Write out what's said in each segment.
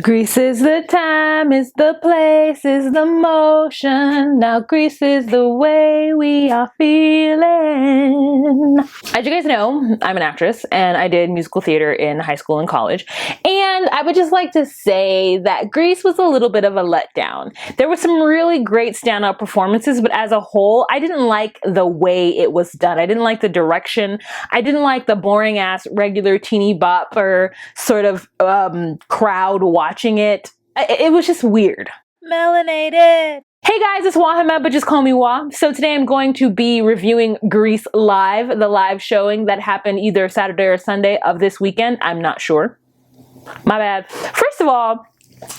Greece is the time, is the place, is the motion. Now Greece is the way we are feeling. As you guys know, I'm an actress and I did musical theater in high school and college. And I would just like to say that Greece was a little bit of a letdown. There were some really great standout performances, but as a whole, I didn't like the way it was done. I didn't like the direction. I didn't like the boring ass regular teeny bopper sort of crowd watching it. It was just weird. Melanated. Hey guys, it's Wahama, but just call me Wah. So today I'm going to be reviewing Grease Live, the live showing that happened either Saturday or Sunday of this weekend. I'm not sure. My bad. First of all,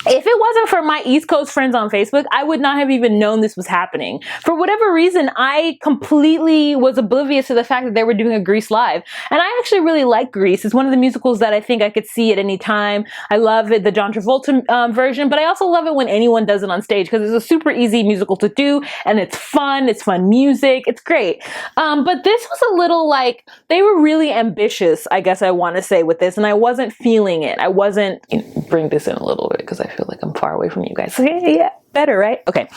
if it wasn't for my East Coast friends on Facebook, I would not have even known this was happening. For whatever reason, I completely was oblivious to the fact that they were doing a Grease Live. And I actually really like Grease. It's one of the musicals that I think I could see at any time. I love it, the John Travolta version, but I also love it when anyone does it on stage because it's a super easy musical to do and it's fun music, it's great. But this was a little like, they were really ambitious, I guess I want to say, with this, and I wasn't feeling it. I wasn't, bring this in a little bit, because I feel like I'm far away from you guys. So yeah, better, right? Okay.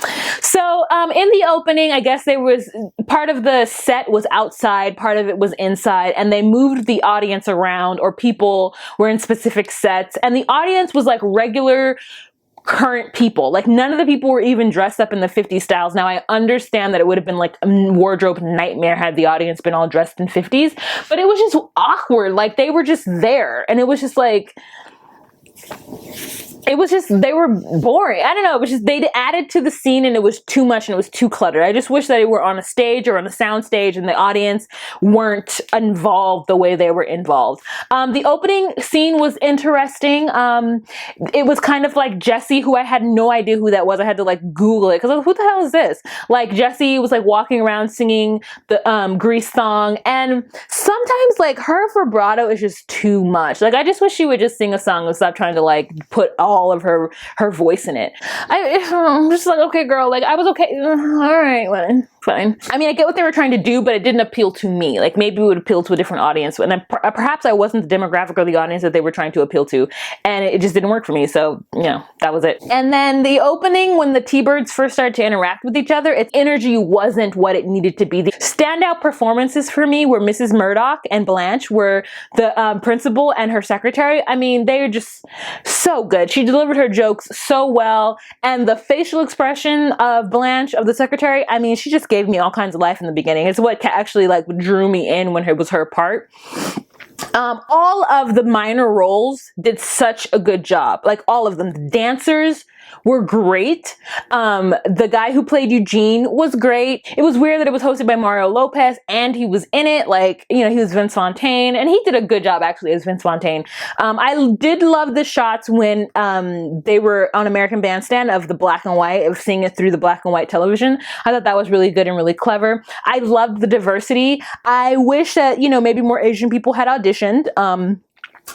So in the opening, I guess there was part of the set was outside, part of it was inside, and they moved the audience around, or people were in specific sets, and the audience was like regular current people. Like none of the people were even dressed up in the 50s styles. Now I understand that it would have been like a wardrobe nightmare had the audience been all dressed in 50s, but it was just awkward. Like they were just there, and it was just like, they were boring. I don't know, it was just, they added to the scene and it was too much and it was too cluttered. I just wish that they were on a stage or on a sound stage and the audience weren't involved the way they were involved. The opening scene was interesting. It was kind of like Jessie, who I had no idea who that was. I had to like Google it because I was like, who the hell is this? Like Jessie was like walking around singing the Grease song, and sometimes like her vibrato is just too much. Like I just wish she would just sing a song and stop trying to like put all of her voice in it. I'm just like, okay girl, like I was okay, all right, fine. I mean, I get what they were trying to do, but it didn't appeal to me. Like maybe it would appeal to a different audience, and perhaps I wasn't the demographic or the audience that they were trying to appeal to, and it just didn't work for me. So you know, that was it. And then the opening, when the T-Birds first started to interact with each other, its energy wasn't what it needed to be. The standout performances for me were Mrs. Murdoch and Blanche, were the principal and her secretary. I mean, they are just so good. She delivered her jokes so well, and the facial expression of Blanche, of the secretary, I mean, she just gave me all kinds of life in the beginning. It's what actually like drew me in when it was her part. All of the minor roles did such a good job. Like all of them. The dancers were great. The guy who played Eugene was great. It was weird that it was hosted by Mario Lopez and he was in it. Like, you know, he was Vince Fontaine, and he did a good job actually as Vince Fontaine. I did love the shots when they were on American Bandstand of the black and white, of seeing it through the black and white television. I thought that was really good and really clever. I loved the diversity. I wish that, you know, maybe more Asian people had auditioned.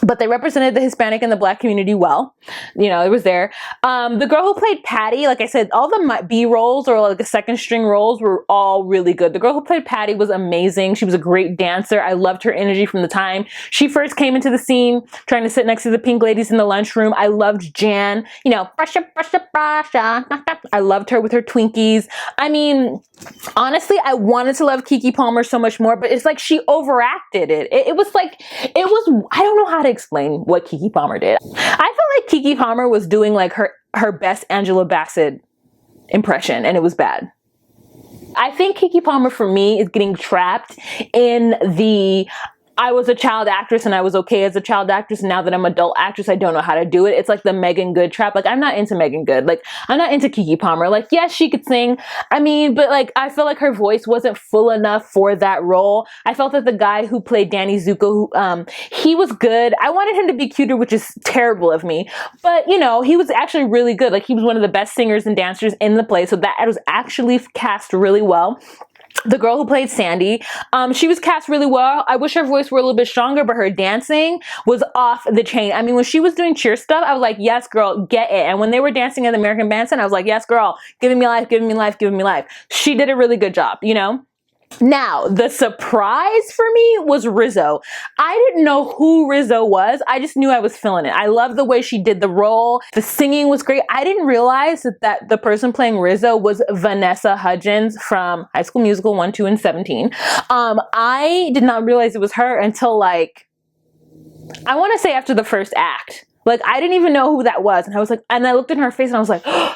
But they represented the Hispanic and the Black community well. You know, it was there. The girl who played Patty, like I said, all the B roles or like the second string roles were all really good. The girl who played Patty was amazing. She was a great dancer. I loved her energy from the time she first came into the scene, trying to sit next to the pink ladies in the lunchroom. I loved Jan, you know, I loved her with her Twinkies. I mean, honestly, I wanted to love Keke Palmer so much more, but it's like she overacted it. It was like, I don't know how to explain what Keke Palmer did. I felt like Keke Palmer was doing like her best Angela Bassett impression, and it was bad. I think Keke Palmer for me is getting trapped in the I was a child actress and I was okay as a child actress, and now that I'm an adult actress, I don't know how to do it. It's like the Megan Good trap. Like, I'm not into Megan Good. Like, I'm not into Keke Palmer. Like, yes, she could sing. I mean, but like, I feel like her voice wasn't full enough for that role. I felt that the guy who played Danny Zuko, he was good. I wanted him to be cuter, which is terrible of me. But, you know, he was actually really good. Like, he was one of the best singers and dancers in the play. So that was actually cast really well. The girl who played Sandy, she was cast really well. I wish her voice were a little bit stronger, but her dancing was off the chain. I mean, when she was doing cheer stuff, I was like, yes, girl, get it. And when they were dancing at the American Bandstand, I was like, yes, girl, giving me life, giving me life, giving me life. She did a really good job, you know? Now, the surprise for me was Rizzo. I didn't know who Rizzo was. I just knew I was feeling it. I love the way she did the role. The singing was great. I didn't realize that the person playing Rizzo was Vanessa Hudgens from High School Musical 1, 2, and 17. I did not realize it was her until, like, I want to say after the first act. Like, I didn't even know who that was. And I was like, and I looked in her face and I was like, oh,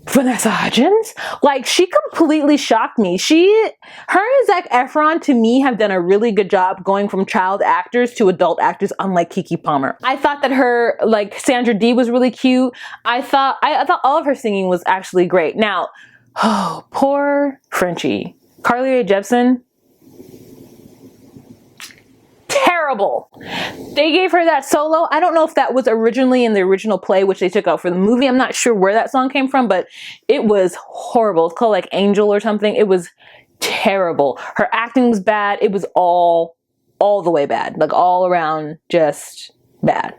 Vanessa Hudgens? Like, she completely shocked me. Her and Zac Efron, to me, have done a really good job going from child actors to adult actors, unlike Keke Palmer. I thought that her, like, Sandra Dee was really cute. I thought all of her singing was actually great. Now, oh, poor Frenchie. Carly Rae Jepsen. Terrible. They gave her that solo. I don't know if that was originally in the original play, which they took out for the movie. I'm not sure where that song came from, but it was horrible. It's called like Angel or something. It was terrible. Her acting was bad. It was all the way bad. Like all around just bad.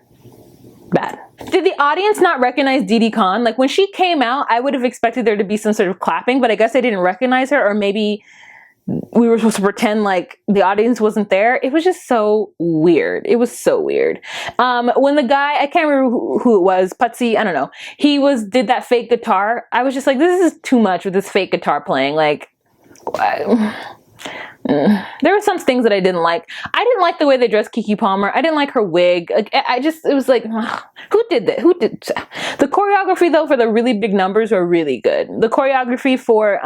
Bad. Did the audience not recognize Didi Khan? Like when she came out, I would have expected there to be some sort of clapping, but I guess they didn't recognize her, or maybe we were supposed to pretend like the audience wasn't there. It was just so weird. It was so weird. When the guy, I can't remember who it was, Putsy, I don't know, he did that fake guitar. I was just like, this is too much with this fake guitar playing. Like, there were some things that I didn't like. I didn't like the way they dressed Keke Palmer. I didn't like her wig. Like, it was like, who did that? The choreography though for the really big numbers were really good. The choreography for,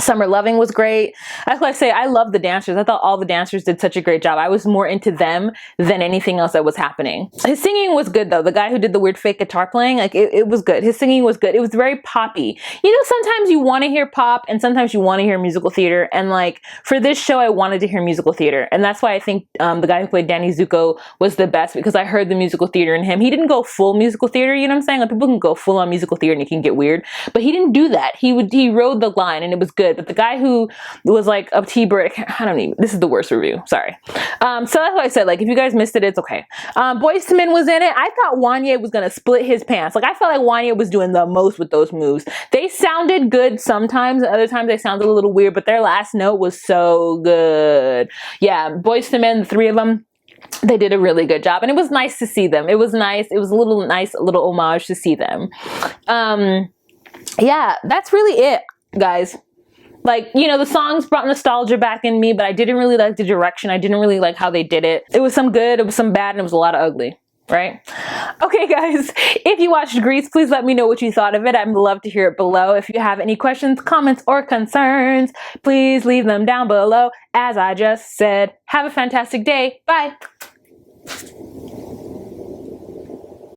Summer Loving was great. That's why I say I love the dancers. I thought all the dancers did such a great job. I was more into them than anything else that was happening. His singing was good though. The guy who did the weird fake guitar playing, like it was good. His singing was good. It was very poppy. You know, sometimes you want to hear pop and sometimes you want to hear musical theater. And like for this show, I wanted to hear musical theater. And that's why I think the guy who played Danny Zuko was the best, because I heard the musical theater in him. He didn't go full musical theater, you know what I'm saying? Like people can go full on musical theater and it can get weird, but he didn't do that. He rode the line and it was good. But the guy who was like a T-Bird, I don't even, this is the worst review, sorry. So that's why I said, like, if you guys missed it, it's okay. Boyz II Men was in it. I thought Wanya was gonna split his pants. Like, I felt like Wanya was doing the most with those moves. They sounded good sometimes, and other times they sounded a little weird, but their last note was so good. Yeah, Boyz II Men, the three of them, they did a really good job, and it was nice to see them. It was nice. It was a little homage to see them. Yeah, that's really it, guys. Like, you know, the songs brought nostalgia back in me, but I didn't really like the direction. I didn't really like how they did it. It was some good, it was some bad, and it was a lot of ugly, right? Okay, guys, if you watched Grease, please let me know what you thought of it. I'd love to hear it below. If you have any questions, comments, or concerns, please leave them down below. As I just said, have a fantastic day. Bye.